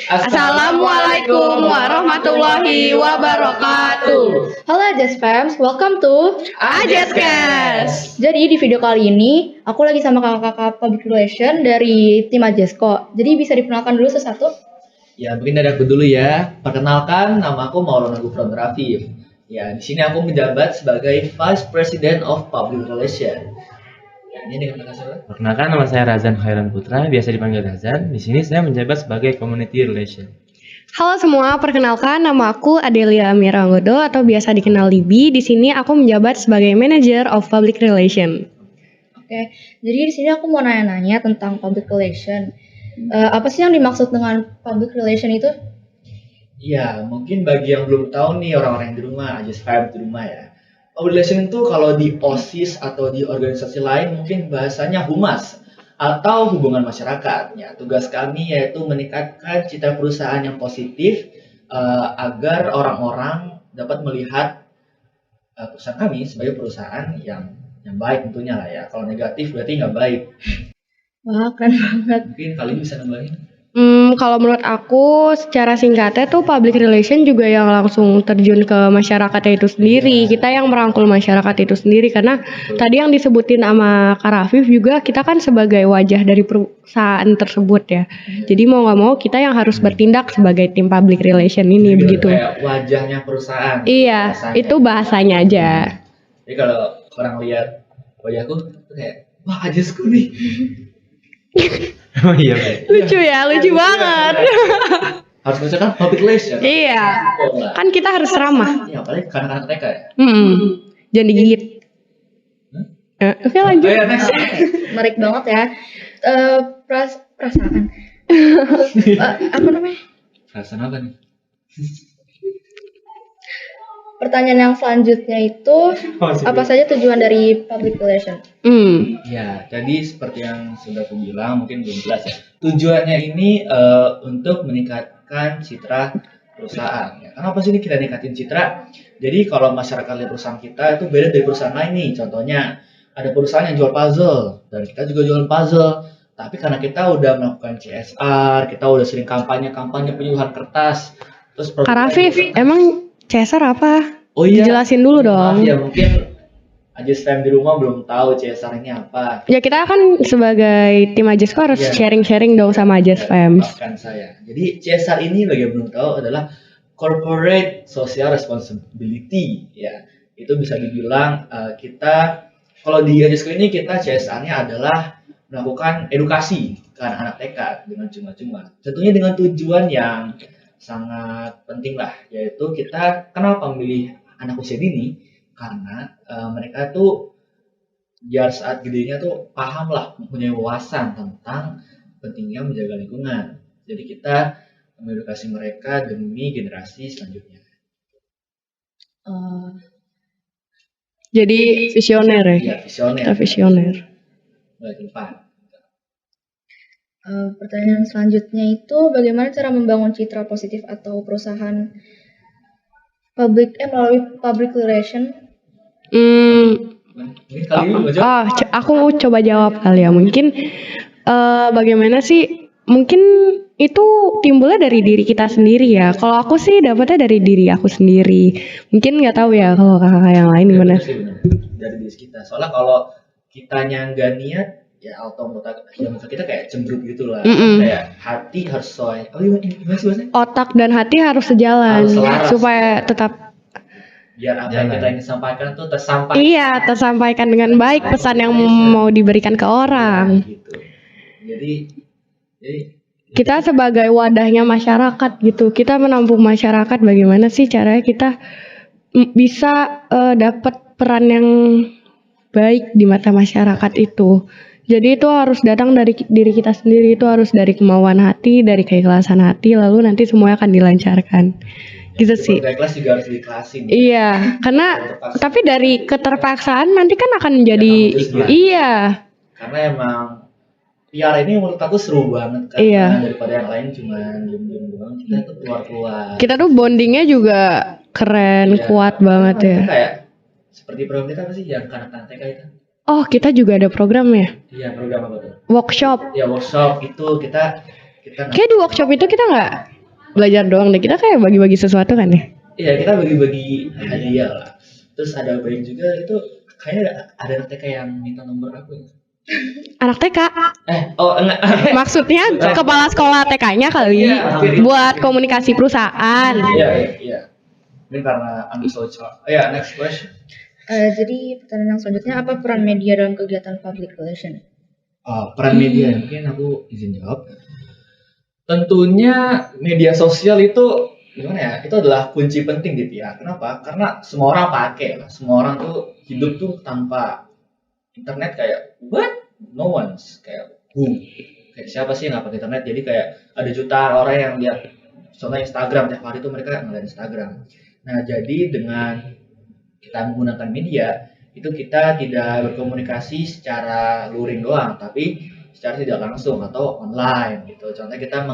Assalamualaikum warahmatullahi wabarakatuh. Halo Ajas Fams, welcome to Ajaskes. Jadi di video kali ini aku lagi sama kakak-kakak public relation dari tim Ajasko. Jadi bisa diperkenalkan dulu sesatu? Ya, mungkin dari aku dulu ya. Perkenalkan, nama aku Maulana Gufron Rafif. Ya, di sini aku menjabat sebagai Vice President of Public Relation. Ya, ini dengan siapa? Perkenalkan, nama saya Razan Khairan Putra, biasa dipanggil Razan. Di sini saya menjabat sebagai Community Relation. Halo semua, perkenalkan nama aku Adelia Amira Anggodo atau biasa dikenal Libi. Di sini aku menjabat sebagai Manager of Public Relation. Oke, jadi di sini aku mau nanya-nanya tentang public relation. Apa sih yang dimaksud dengan public relation itu? Ya, mungkin bagi yang belum tahu nih orang-orang yang di rumah, Ajas Fam di rumah ya. Public relation itu kalau di OSIS atau di organisasi lain mungkin bahasanya humas atau hubungan masyarakat. Ya, tugas kami yaitu meningkatkan citra perusahaan yang positif agar orang-orang dapat melihat perusahaan kami sebagai perusahaan yang baik tentunya lah ya. Kalau negatif berarti nggak baik. Wah, keren banget. Mungkin kalian bisa nambahin. Kalau menurut aku secara singkatnya tuh public relation juga yang langsung terjun ke masyarakatnya itu sendiri. Kita yang merangkul masyarakat itu sendiri karena tadi yang disebutin sama Kak Rafif juga kita kan sebagai wajah dari perusahaan tersebut ya. Jadi mau nggak mau kita yang harus bertindak sebagai tim public relation ini Jadi begitu. kayak wajahnya perusahaan. Iya, Bahasanya. itu bahasanya aja. Jadi kalau orang lihat wajahku tuh kayak wah Ajasku nih. Oh iya, Pak. Lucu ya, lucu banget. Harus misalkan public relation. Iya, Oh, enggak. kan kita harus ramah. Ya, apalagi ke anak-anak TK ya. Jangan digigit. Oke lanjut. Oh, ya, next. Menarik banget ya. Perasaan. Apa namanya? Perasaan apa nih? Pertanyaan yang selanjutnya itu apa saja tujuan dari public relation? Ya, jadi seperti yang sudah aku bilang, mungkin belum jelas ya. Tujuannya ini untuk meningkatkan citra perusahaan. Ya. Kenapa sih ini kita ningkatin citra? Jadi kalau masyarakat lihat perusahaan kita itu beda dari perusahaan lain nih. Contohnya ada perusahaan yang jual puzzle dan kita juga jualan puzzle. Tapi karena kita udah melakukan CSR, kita udah sering kampanye penyuluhan kertas. Terus Kak Rafif, emang CSR apa? Oh iya, Dijelasin dulu dong. maaf ya mungkin Ajas Fam di rumah belum tahu CSR ini apa. Ya kita kan sebagai tim Ajasko harus Iya. sharing-sharing dong sama Ajas Fams. Maafkan saya. Jadi CSR ini bagi yang belum tahu adalah Corporate Social Responsibility. Ya, itu bisa dibilang kita kalau di Ajasko ini kita CSR-nya adalah melakukan edukasi ke anak-anak TK dengan cuma-cuma. Tentunya dengan tujuan yang sangat penting lah, yaitu kita kenapa memilih anak usia dini karena mereka tuh biar saat gedenya tuh paham lah, mempunyai wawasan tentang pentingnya menjaga lingkungan. Jadi kita mengedukasi mereka demi generasi selanjutnya. Jadi visioner ya. Ya, visioner. Kita visioner. Mulai ke depan. Pertanyaan selanjutnya itu bagaimana cara membangun citra positif atau perusahaan melalui public relation? Mungkin kali ini baca. Aku mau coba jawab kali ya. Mungkin bagaimana sih? Mungkin itu timbulnya dari diri kita sendiri ya. Kalau aku sih dapetnya dari diri aku sendiri. Mungkin nggak tahu ya kalau kakak yang lain gimana. Dari diri kita. Soalnya kalau kitanya nggak niat, ya otomatis kita kayak cemberut gitu lah. Kayak hati harus sesuai. Oh iya, gimana sih bahasanya? Otak dan hati harus sejalan Harus selaras. supaya tetap Biar apa yang kita ingin sampaikan tuh tersampaikan. iya tersampaikan dengan baik pesan yang mau diberikan ke orang. Gitu. Jadi Kita sebagai wadahnya masyarakat gitu, kita menampung masyarakat. Bagaimana sih caranya kita bisa dapat peran yang baik di mata masyarakat itu. Jadi itu harus datang dari diri kita sendiri, itu harus dari kemauan hati, dari keikhlasan hati, lalu nanti semuanya akan dilancarkan. Gitu sih. Sebagai kelas juga harus diikhlasin. Iya, karena tapi dari keterpaksaan nanti kan akan menjadi iya. Karena emang PR ini menurut aku seru banget karena Iya. daripada yang lain cuma diem-diem doang, kita tuh keluar-keluar. Kita tuh bondingnya juga keren, Iya. kuat banget ya. Kita kayak seperti program kita apa sih yang kanak-kanak TK itu? Oh, kita juga ada program ya? Iya, program apa tuh? Workshop. Ya workshop itu kita Kayak di workshop itu kita nggak belajar doang deh. Kita kayak bagi-bagi sesuatu kan ya. Iya, kita bagi-bagi hadiah lah. Terus ada baik juga itu kayaknya ada anak TK yang minta nomor aku ya. Anak TK. Enggak. Maksudnya kepala sekolah TK-nya kali buat komunikasi perusahaan. Iya. Ini karena I'm so child. Ya, next question. Jadi pertanyaan yang selanjutnya, apa peran media dalam kegiatan public relation? Peran media, mungkin aku izin jawab. Tentunya media sosial itu gimana ya? Itu adalah kunci penting di PR. Kenapa? Karena semua orang pakai lah. Semua orang tuh hidup tuh tanpa internet kayak what? No one's kayak who? Kayak siapa sih yang nggak pakai internet? Jadi kayak ada jutaan orang yang lihat contohnya Instagram tiap hari itu mereka ngeliat Instagram. Nah, jadi dengan kita menggunakan media itu kita tidak berkomunikasi secara luring doang, tapi secara tidak langsung atau online gitu. Contohnya kita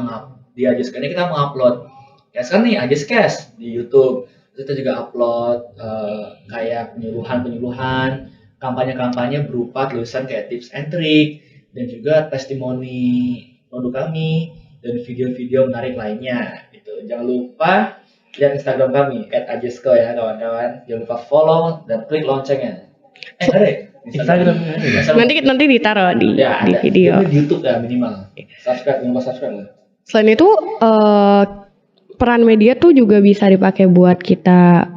di Ajescast ini kita mengupload kan nih Ajescast di YouTube. Terus kita juga upload kayak penyuluhan, kampanye-kampanye berupa tulisan kayak tips and trick dan juga testimoni produk kami dan video-video menarik lainnya gitu. Jangan lupa lihat Instagram kami @ajesco ya kawan-kawan. Jangan lupa follow dan klik loncengnya. Instagram. Nanti ditaruh di video. Di YouTube ya minimal. Subscribe, jangan lupa subscribe lah. Selain itu peran media tuh juga bisa dipakai buat kita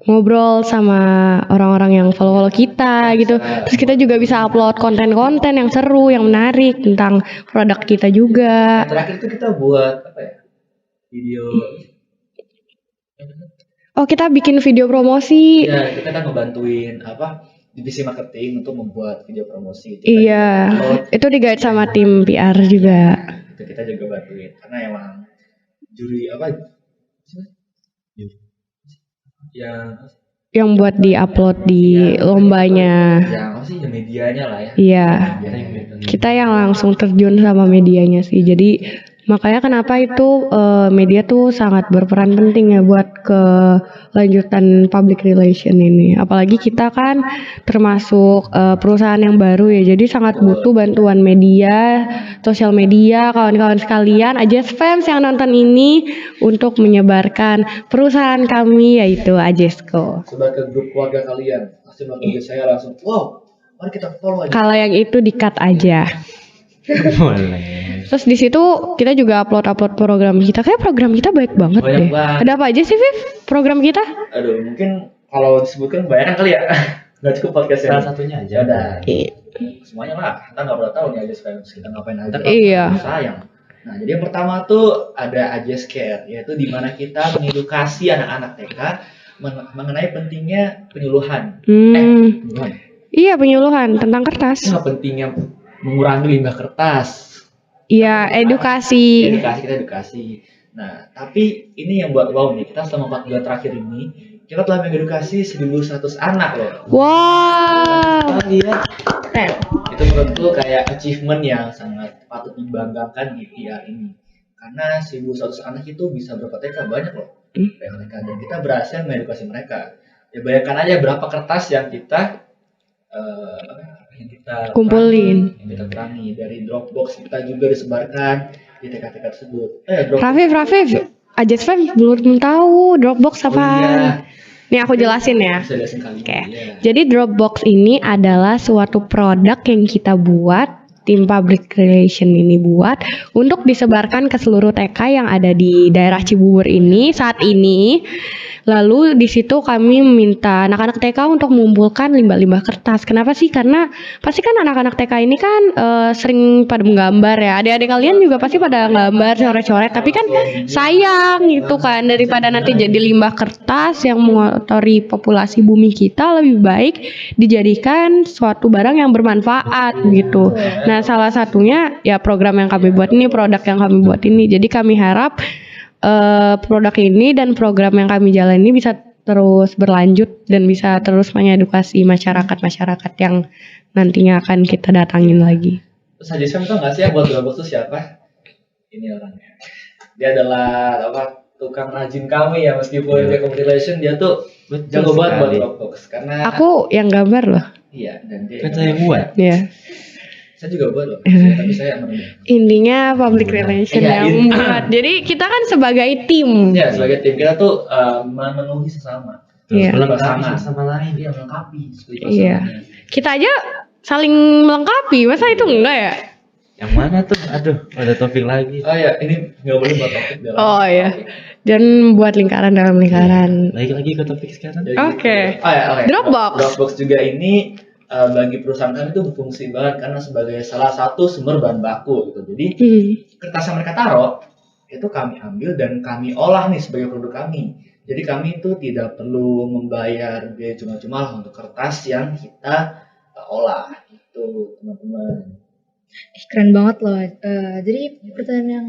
ngobrol sama orang-orang yang follow kita gitu. Terus kita juga bisa upload konten-konten yang seru, yang menarik tentang produk kita juga. Terakhir itu kita buat apa ya? Video. Kita bikin video promosi. Ya, kita kan ngebantuin divisi marketing untuk membuat video promosi. Iya, itu di-guide sama tim PR juga. Itu kita juga bantuin karena emang juri yang buat di-upload di lombanya. Yang medianya lah ya. Iya. Kita yang langsung terjun sama medianya sih. Jadi makanya kenapa itu media tuh sangat berperan penting ya buat kelanjutan public relation ini. Apalagi kita kan termasuk perusahaan yang baru ya. Jadi sangat butuh bantuan media, sosial media, kawan-kawan sekalian, Ajes fans yang nonton ini untuk menyebarkan perusahaan kami yaitu Ajesco. Sebar ke grup keluarga kalian. Pasti keluarga saya langsung, wow, mari kita follow aja. Kalau yang itu di-cut aja. Boleh. Terus di situ kita juga upload program kita. Kayak program kita baik banget deh. Banget. Ada apa aja sih, Viv? Program kita? Aduh, mungkin kalau disebutkan banyak kali ya. Gak cukup podcast Salah satunya aja. Udah. Semuanya lah. Kita nggak pernah tahu nih Ajescast kita ngapain aja. Iya. Sayang. Nah, jadi yang pertama tuh ada Ajescast, yaitu di mana kita mengedukasi anak-anak TK mengenai pentingnya penyuluhan. Penyuluhan. Iya, penyuluhan tentang kertas. Pentingnya mengurangi limbah kertas. Iya, edukasi. Kita edukasi. Nah, tapi ini yang buat wow nih, kita selama 4 bulan terakhir ini kita telah mengedukasi 1.100 anak loh. Wow. Iya. Itu menurutku kayak achievement yang sangat patut dibanggakan di PR ini. Karena 1.100 anak itu bisa berapa TK banyak loh. Banyak TK dan kita berhasil mengedukasi mereka. Ya bayangkan aja berapa kertas yang kita kumpulin. Yang kita kurangi dari Dropbox kita juga disebarkan di TK-TK tersebut. Rafif, Ajes fans belum tahu Dropbox apa. Iya. Nih aku jelasin ya. Oke. Iya. Jadi Dropbox ini adalah suatu produk yang kita buat, tim public relation ini buat untuk disebarkan ke seluruh TK yang ada di daerah Cibubur ini saat ini. Lalu di situ kami meminta anak-anak TK untuk mengumpulkan limbah-limbah kertas. Kenapa sih? Karena pasti kan anak-anak TK ini kan sering pada menggambar ya. Adik-adik kalian juga pasti pada gambar, coret-coret. Tapi kan sayang gitu kan, daripada nanti jadi limbah kertas yang mengotori populasi bumi kita, lebih baik dijadikan suatu barang yang bermanfaat gitu. Nah, salah satunya ya program yang kami buat ini, produk yang kami buat ini. Jadi kami harap produk ini dan program yang kami jalan ini bisa terus berlanjut dan bisa terus mengedukasi masyarakat yang nantinya akan kita datangin lagi. Terus Ajescast tau nggak sih ya buat Dropbox itu siapa? Ini orangnya. Dia adalah tukang rajin kami ya, meskipun dia community relation, dia tuh jago banget buat Dropbox karena aku yang gambar loh. Iya, dan dia kan saya buat. Iya. Saya juga buat loh, tapi saya merendah. Intinya public relation Iya, yang membuat. Jadi kita kan sebagai tim. Ya, sebagai tim kita tuh memenuhi sesama. Iya. Melengkapi Pasangan. satu sama lain. Dia melengkapi seperti Iya. pasangannya. Kita aja saling melengkapi, masa itu enggak ya? Yang mana tuh? Aduh, ada topik lagi. Oh ya, ini nggak boleh buat topik dalam. Oh iya. Dan buat lingkaran dalam lingkaran. Baik lagi ke topik sekarang. Jadi Oke. gitu. Oh ya, oke. Dropbox. Dropbox juga ini bagi perusahaan kami itu berfungsi banget karena sebagai salah satu sumber bahan baku gitu. Jadi kertas yang mereka taruh itu kami ambil dan kami olah nih sebagai produk kami. Jadi kami itu tidak perlu membayar biaya cuma-cuma lah untuk kertas yang kita olah gitu, teman-teman. Keren banget loh. Jadi pertanyaan yang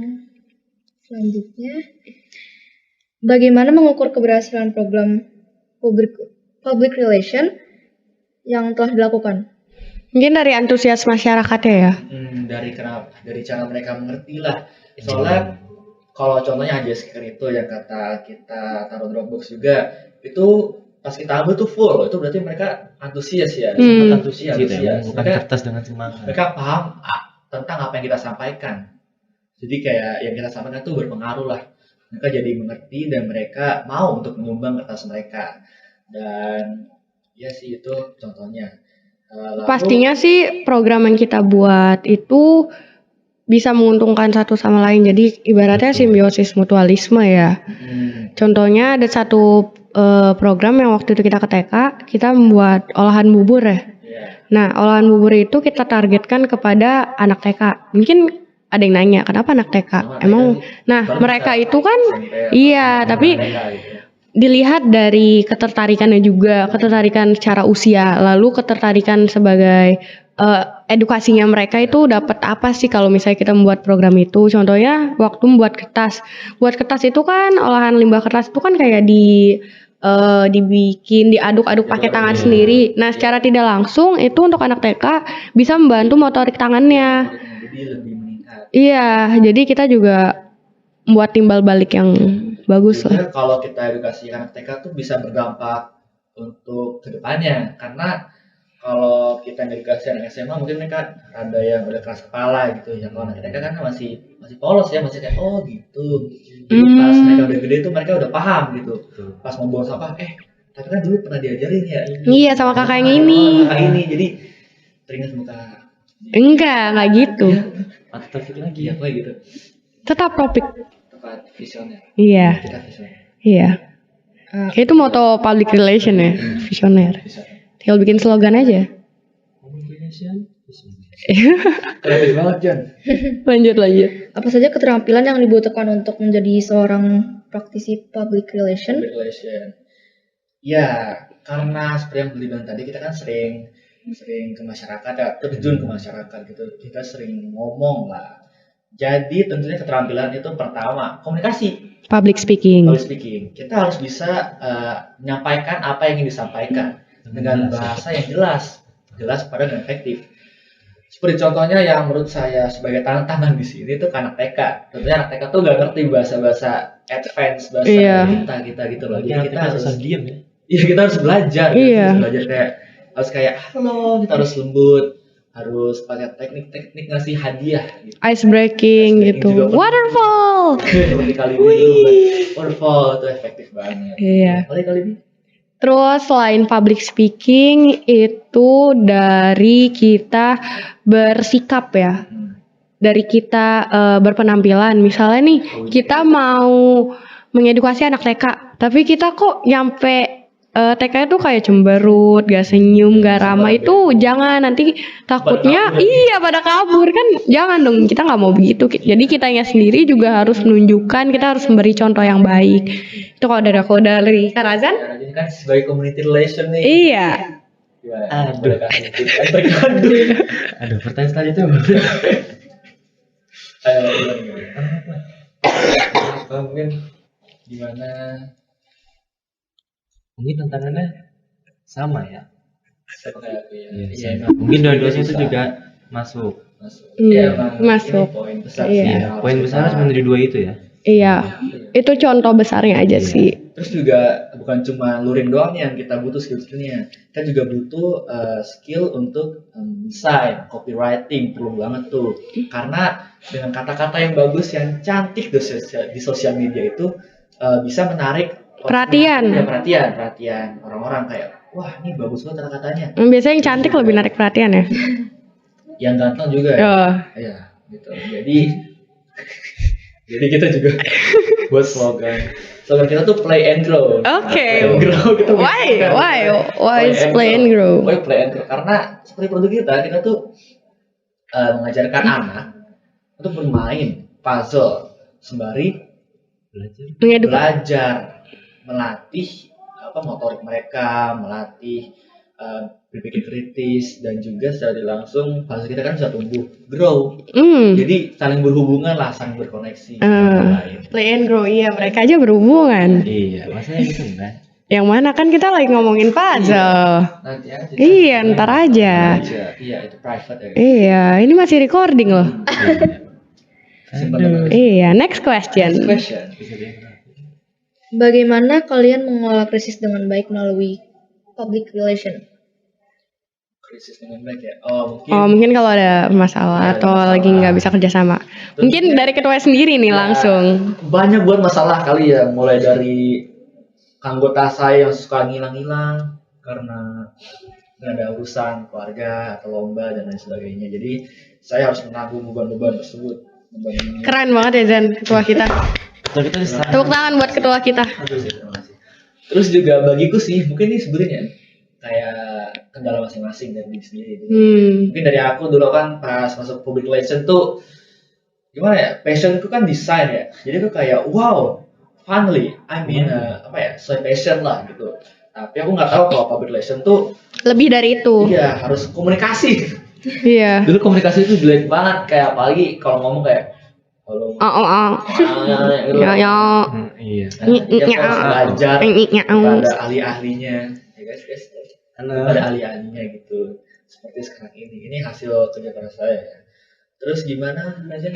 selanjutnya, bagaimana mengukur keberhasilan program public relation yang telah dilakukan? Mungkin dari antusias masyarakatnya ya. Dari cara mereka mengerti lah. Soalnya kalau contohnya aja sekitar itu yang kata kita taruh Dropbox juga, itu pas kita ambil tuh full, itu berarti mereka antusias ya, sangat antusias. Gitu ya, bukan kertas dengan semangat. Mereka paham tentang apa yang kita sampaikan. Jadi kayak yang kita sampaikan tuh berpengaruh lah. Mereka jadi mengerti dan mereka mau untuk menyumbang kertas mereka. Dan ya sih itu contohnya. Lalu, Pastinya sih program yang kita buat itu bisa menguntungkan satu sama lain. Jadi ibaratnya simbiosis mutualisme ya. Contohnya ada satu program yang waktu itu kita ke TK, kita membuat olahan bubur ya. Nah, olahan bubur itu kita targetkan kepada anak TK. Mungkin ada yang nanya, kenapa anak TK? Emang, nah mereka itu kan, iya, tapi dilihat dari ketertarikannya juga, ketertarikan secara usia, lalu ketertarikan sebagai edukasinya mereka itu dapat apa sih kalau misalnya kita membuat program itu. Contohnya waktu membuat kertas. Buat kertas itu kan olahan limbah kertas itu kan kayak dibikin, diaduk-aduk pakai tangan sendiri. Nah, secara tidak langsung itu untuk anak TK bisa membantu motorik tangannya. Jadi lebih meningkat. Iya, jadi kita juga membuat timbal balik yang bagus lah. Juga kalau kita edukasi anak TK tuh bisa berdampak untuk kedepannya, karena kalau kita edukasi anak SMA mungkin mereka ada yang udah keras kepala gitu ya. Kalau anak TK kan masih polos ya, masih kayak oh gitu. Jadi pas mereka udah gede tuh mereka udah paham gitu. Pas mau buang sampah, tapi kan dulu pernah diajarin ya. Iya, sama kakak yang ini. Kakak ini, jadi teringat muka. Enggak gitu. Atau topik lagi. Iya, kayak gitu. Tetap topik. Tepat visioner. Iya, Kita visioner. iya. Kayak itu moto public relation ya, visioner. Tinggal bikin slogan aja. Kreatif banget, Jan. Lanjut. Apa saja keterampilan yang dibutuhkan untuk menjadi seorang praktisi public relation? Public relation. Ya, karena seperti yang Beli bilang tadi, kita kan sering ke masyarakat ya, terjun ke masyarakat gitu. Kita sering ngomong lah. Jadi tentunya keterampilan itu pertama komunikasi, Public speaking. public speaking. Kita harus bisa menyampaikan apa yang ingin disampaikan dengan bahasa yang jelas pada dan efektif. Seperti contohnya yang menurut saya sebagai tantangan di sini tuh anak TK. Tentunya anak TK tuh nggak ngerti bahasa advance, bahasa Iya. kita gitu loh. Jadi kita harus diam ya. Iya, kita harus belajar. Gitu. Iya. Harus belajar kayak halo, kita harus lembut, harus pakai teknik-teknik ngasih hadiah gitu. Ice breaking Ice breaking gitu. juga penting. Waterfall. Seperti kali ini waterfall itu efektif banget. Iya. Kali ini. Terus selain public speaking itu dari kita bersikap ya. Dari kita berpenampilan. Misalnya nih kita mau mengedukasi anak TK, tapi kita kok nyampe TK itu kayak cemberut, gak senyum, gak ramah, itu jangan, nanti takutnya pada kabur kan, jangan dong, kita nggak mau begitu. Jadi kitanya sendiri juga harus menunjukkan, kita harus memberi contoh yang baik. Itu kalau dari aku, dari Karazan. Ya, ini kan sebagai community relation nih. Iya. Gimana? Aduh. Boleh kasih tips and trick dulu. Aduh, pertanyaan selanjutnya. Ayo, mungkin gimana? Mungkin tantangannya sama ya. Sama kayak aku ya. Iya, mungkin dua-duanya itu juga masuk. Iya, emang masuk. ini poin besar Iya. sih. Iya, poin besar cuma dari dua itu ya. Iya, itu contoh besarnya aja sih. Terus juga bukan cuma luring doang yang kita butuh skill-skillnya, kita juga butuh skill untuk desain, copywriting perlu banget tuh. Karena dengan kata-kata yang bagus, yang cantik di sosial media itu bisa menarik Perhatian. ya, perhatian orang-orang kayak, wah ini bagus banget kata-katanya. Biasanya yang cantik lebih narik perhatian ya. Yang ganteng juga ya. Oh. Ya, gitu. Jadi kita juga buat slogan kita tuh play and grow. Oke. Play and grow kita Why is play and grow? Why play and grow? Karena seperti produk kita tuh mengajarkan anak untuk bermain puzzle sembari belajar, melatih motorik mereka, melatih berpikir kritis, dan juga secara langsung puzzle kita kan bisa tumbuh, grow. Jadi saling berhubungan lah, saling berkoneksi. Play and grow, iya, mereka aja berhubungan. Iya, maksudnya gitu kan. Yang mana kan kita lagi ngomongin puzzle. Nanti aja. Iya, ntar aja. Iya, itu private ya. Iya, ini masih recording loh. Iya, next question. Bagaimana kalian mengelola krisis dengan baik melalui public relation? Krisis dengan baik ya. Mungkin kalau ada masalah atau lagi nggak bisa kerjasama. Mungkin dari ketua sendiri nih langsung. Banyak buat masalah kali ya, mulai dari anggota saya yang suka ngilang-ngilang karena nggak ada urusan keluarga atau lomba dan lain sebagainya. Jadi saya harus menanggung beban-beban tersebut. Keren banget ya Zan, ketua kita. Tepuk tangan buat ketua kita. Terus juga bagiku sih, mungkin ini sebenarnya kayak kendala masing-masing dari diri sendiri. Mungkin dari aku dulu kan pas masuk public relation tuh gimana ya, passionku kan desain ya. Jadi tuh kayak wow, finally, so passion lah gitu. Tapi aku nggak tahu kalau public relation tuh lebih dari itu. Iya, harus komunikasi. Iya. Dulu komunikasi itu jelek banget, kayak apalagi kalau ngomong kayak ya. Iya. Kita harus belajar pada ahli-ahlinya, ya guys. Ada ahli-ahlinya gitu. Seperti sekarang ini. Ini hasil kerja keras saya. Ya. Terus gimana aja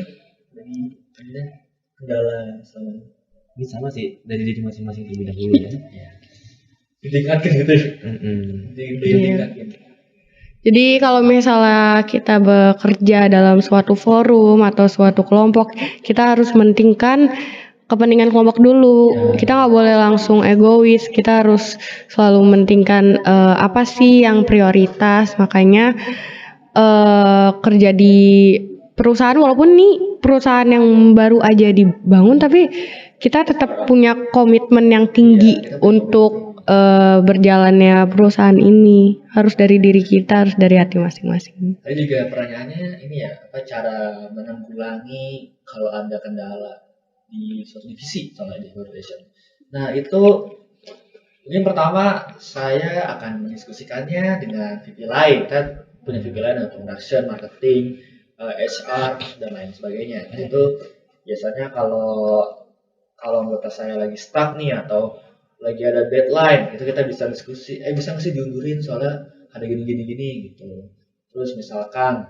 dari kendala selama ini? Sama sih dari diri masing-masing terlebih dahulu ya. Ditingkatkan gitu. Ditingkatkan. Jadi kalau misalnya kita bekerja dalam suatu forum atau suatu kelompok, kita harus mementingkan kepentingan kelompok dulu. Kita nggak boleh langsung egois. Kita harus selalu mementingkan apa sih yang prioritas. Makanya kerja di perusahaan, walaupun nih perusahaan yang baru aja dibangun, tapi kita tetap punya komitmen yang tinggi untuk berjalannya perusahaan ini. Harus dari diri kita, harus dari hati masing-masing. Tadi juga pertanyaannya ini ya, apa cara menanggulangi kalau ada kendala di suatu divisi, misalnya di relation. Nah itu mungkin pertama saya akan mendiskusikannya dengan VP lain. Kita punya VP lain ada production, marketing, HR dan lain sebagainya. Nah, itu biasanya kalau anggota saya lagi stuck nih atau lagi ada deadline, itu kita bisa diskusi, bisa nggak sih diundurin soalnya ada gini gitu. Terus misalkan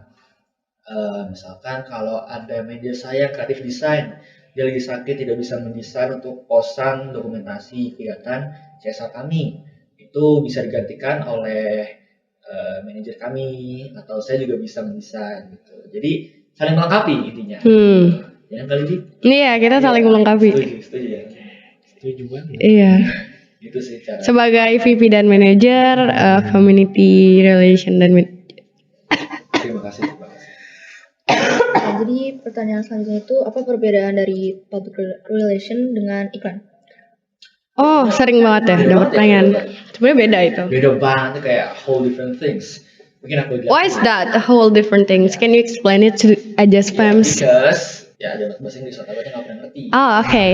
kalau ada manajer saya kreatif desain, dia lagi sakit tidak bisa mendesain untuk posan dokumentasi kegiatan CSR kami, itu bisa digantikan oleh manajer kami, atau saya juga bisa mendesain gitu. Jadi saling melengkapi intinya. Ya kali ini. Iya, kita saling melengkapi. Setuju ya. Setuju banget. Iya. Itu sih cara. Sebagai VP dan manager, community relation dan Terima kasih. Jadi pertanyaan selanjutnya itu apa perbedaan dari public relation dengan iklan? Oh, sering banget ya dapat pertanyaan. Sebenarnya beda itu. Beda banget, kayak whole different things. Mungkin aku jelasin. Why is that a whole different things? Can you explain it to Aja Spams? Because ada bahasa Inggris, tapi nggak pernah ngerti. Oke.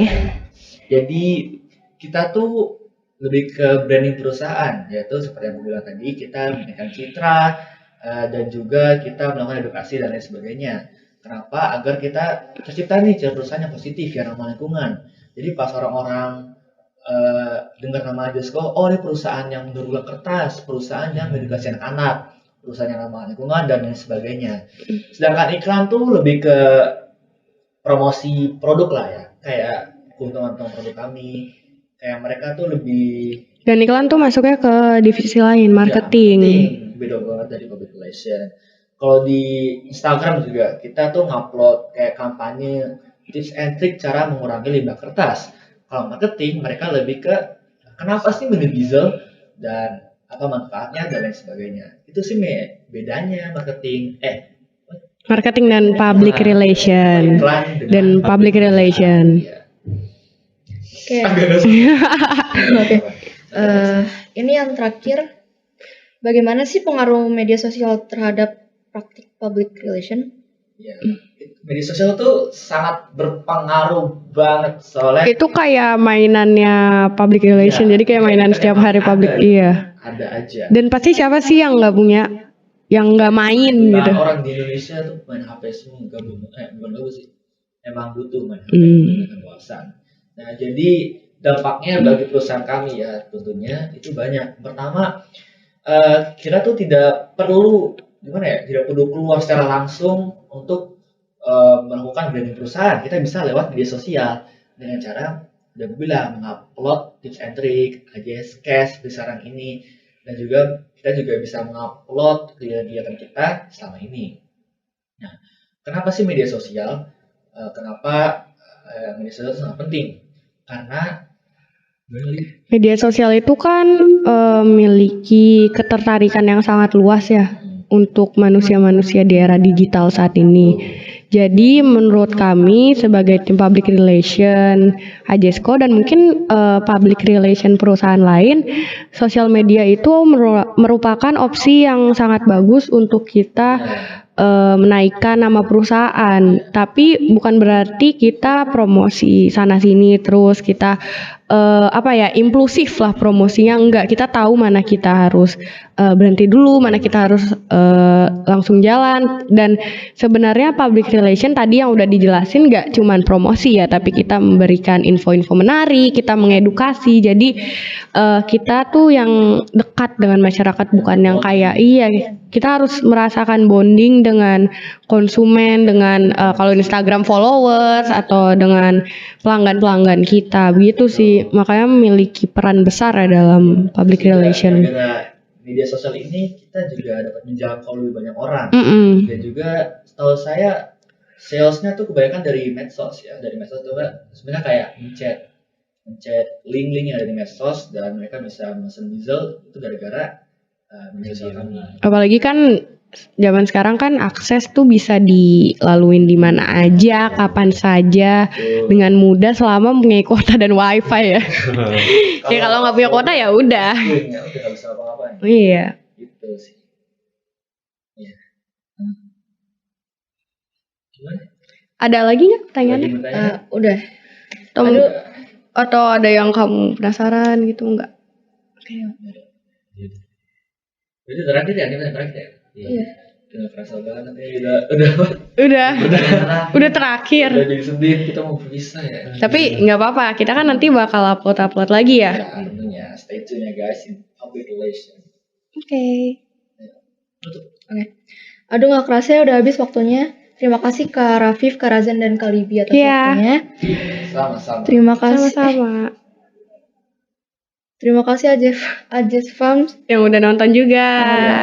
Jadi kita tuh lebih ke branding perusahaan, yaitu seperti yang aku bilang tadi, kita menaikkan citra dan juga kita melakukan edukasi dan lain sebagainya. Kenapa? Agar kita tercipta nih citra perusahaan yang positif, yang ramah lingkungan. Jadi pas orang-orang dengar nama Ajasko, oh ini perusahaan yang berulang kertas, perusahaan yang edukasi anak-anak, perusahaan yang ramah lingkungan dan lain sebagainya. Sedangkan iklan tuh lebih ke promosi produk lah ya. kayak keuntungan produk kami. Kayak mereka tuh lebih Dan iklan tuh masuknya ke divisi lain, marketing. beda banget dari public relation. Kalau di Instagram juga kita tuh ngupload kayak kampanye tips and trick cara mengurangi limbah kertas. Kalau marketing mereka lebih ke kenapa sih mending diesel dan apa manfaatnya dan lain sebagainya. Itu sih bedanya marketing Marketing dan public relation. iklan dengan Dan public relation. Iya. Oke. Oke. Ini yang terakhir, bagaimana sih pengaruh media sosial terhadap praktik public relation? Ya, media sosial tuh sangat berpengaruh banget soalnya Itu kayak mainannya public relation. Ya, jadi kayak mainan setiap hari public. ada, Iya. ada aja. Dan pasti siapa sih yang nggak punya, yang nggak main gitu. Orang di Indonesia tuh main HP semua, bukan bagus sih. Emang butuh main HP dengan bosan. Nah, jadi dampaknya bagi perusahaan kami ya tentunya itu banyak. Pertama, kita tuh tidak perlu tidak perlu keluar secara langsung untuk melakukan branding perusahaan. Kita bisa lewat media sosial dengan cara udah bilang mengupload tips and trick, AJS Cash besaran ini, dan juga kita juga bisa mengupload kegiatan kita selama ini. Nah, kenapa sih media sosial? Kenapa media sosial itu sangat penting? Karena Media sosial itu kan memiliki ketertarikan yang sangat luas ya untuk manusia-manusia di era digital saat ini. Jadi menurut kami sebagai tim public relation Ajesco dan mungkin public relation perusahaan lain, sosial media itu merupakan opsi yang sangat bagus untuk kita menaikkan nama perusahaan. Tapi bukan berarti kita promosi sana sini terus kita impulsif lah promosinya. Enggak, kita tahu mana kita harus berhenti dulu, mana kita harus langsung jalan. Dan sebenarnya public relation tadi yang udah dijelasin nggak cuman promosi ya, tapi kita memberikan info-info menarik, kita mengedukasi. Jadi kita tuh yang dekat dengan masyarakat, bukan yang kayak kita harus merasakan bonding dengan konsumen, dengan kalau Instagram followers atau dengan pelanggan-pelanggan kita, begitu sih. Makanya memiliki peran besar ya dalam public relation. Dengan media sosial ini kita juga dapat menjangkau lebih banyak orang. Dan juga setahu saya salesnya tuh kebanyakan dari medsos ya. Dari medsos tuh sebenarnya kayak mencet link-link yang ada di medsos dan mereka bisa mesen diesel itu gara-gara media sosial kami. Apalagi kan zaman sekarang kan akses tuh bisa dilaluin di mana aja, kapan saja, dengan mudah selama punya kuota dan wifi ya. Ya kalau nggak punya kuota ya udah. Ya udah nggak bisa apa-apain. Iya. Gitu sih. Iya. Gimana? Ada lagi nggak pertanyaannya? Udah. Atau ada yang kamu penasaran gitu nggak? Itu terakhir ya, ini terakhir ya. Iya. Udah kerasa banget ya, Udah terakhir. Udah jadi sedih, kita mau berpisah ya. Tapi nggak apa-apa, kita kan nanti bakal upload lagi ya. Ya, tentunya. Stay tune ya guys in public relation. Oke. Aduh, nggak kerasa ya udah habis waktunya. Terima kasih Kak Rafif, Kak Razan, dan Kak Libby atas waktunya. Sama-sama. Terima kasih. Sama-sama. Terima kasih Ajes Farms Yang udah nonton juga.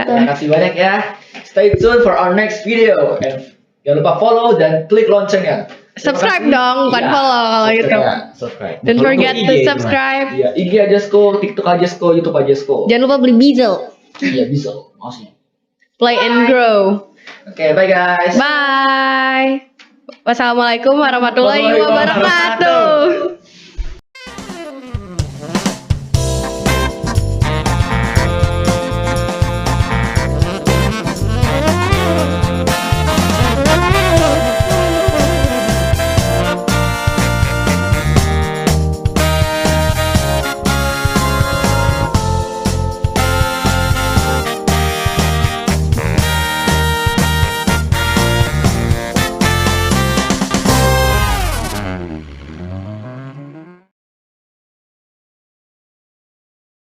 Terima kasih banyak ya. Stay tuned for our next video. And jangan lupa follow dan klik loncengnya. Subscribe dong, bukan follow kalau gitu. Subscribe. Don't forget to subscribe. Iya, IG Ajesco, TikTok Ajesco, YouTube Ajesco. Jangan lupa beli Bezel. Iya, bisa. Masih. Play and grow. Oke, bye guys. Bye. Wassalamualaikum warahmatullahi wabarakatuh.